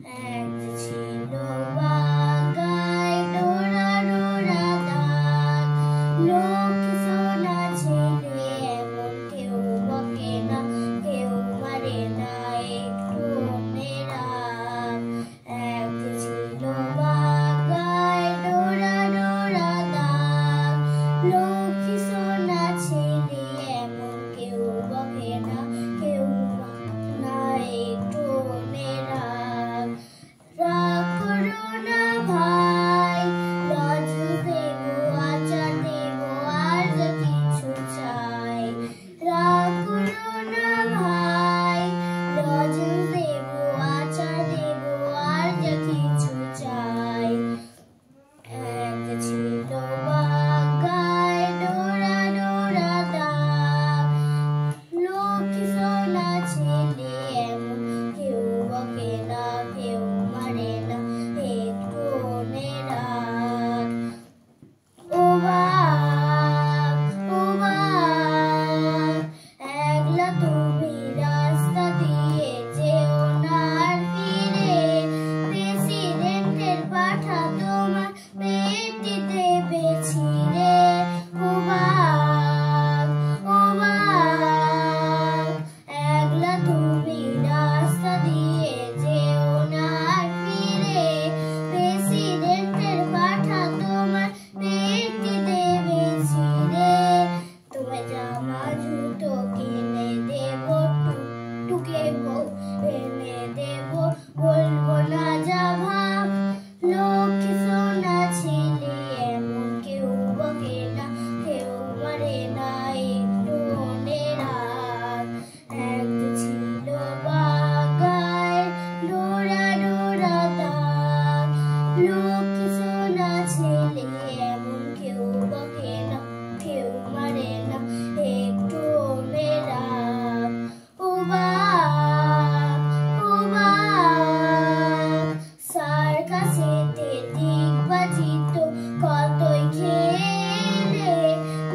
এক ছিল বাগায় ডোরা ডোরা দাগ, লক্ষ্মী সোনা ছেলে এমন কেউ বকে না, কেউ মারে না একটু মেরাগ। এক ছিল বাগায় ডোরা ডোরা দাগ, লক্ষ্মী সোনা ছেলে এমন কেউ বকে না, কেউ না একটু মেরাগ। রাগ করো না ভাই, লজেন্স দেবো, আচার দেবো, আর যা কিছু চাই। রাগ করো না ভাই, লজেন্স দেবো, আচার দেবো, আর যা কিছু চাই। এক ছিল বাগায় ডোরা ডোরা দাগ, লক্ষ্মী সোনা ছেলে এমন কেউ বকে না, কেউ মারে না একটু মেরাগ। ও বাপ, ও বাপ, একলা তুমি রাস্তা দিয়ে যেও না আর ফিরে, প্রেসিডেন্টের পাঠা তোমার পেটে দেবে ছিঁড়ে। ও বাপ, ও বাপ, একলা তুমি রাস্তা দিয়ে যেও না আর ফিরে, প্রেসিডেন্টের পাঠা তোমার পেটে দেবে ছিঁড়ে। তোমায় জামা জুতো কিনে দেবো, টুকটুকে বউ এনে দেবো, বলবো না যা ভাব। লক্ষ্মী সোনা ছেলে এমন কেউ বকে না, কেউ মারে না একটু মেরাগ। এক ছিল বাগায় ডোরা ডোরা দাগ, লক্ষ্মী সোনা ছেলে এমন কেউ বকে না, কেউ মারে না একটু মেরাগ। ও বাপ, ও বাপ, সার্কাসেতে ডিগবাজি তো কতই খেলে,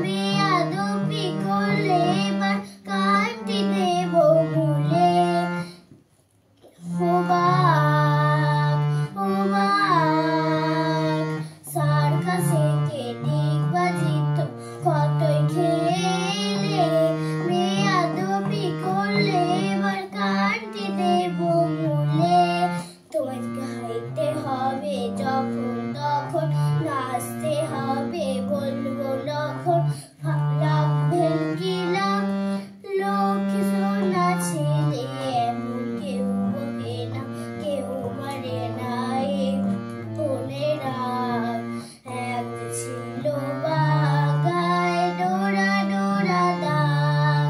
বেয়াদবি করলে এবার কাটি দেবো মূলে। ও বাপ, ও বাপ, সার্কাসেতে ডিগবাজি তো কতই খেলে, বেয়াদবি করলে এবার কাটি দেবো মূলে। তোমায় গাইতে হবে যখন তখন, নাচতে হবে বলবো যখন, লাগবেন কি লাগ। লক্ষ্মী সোনা ছেলে এমন কেউ বকে না, কেউ মারে না একটু মেরাগ। এক ছিল বাগায় ডোরা ডোরা দাগ,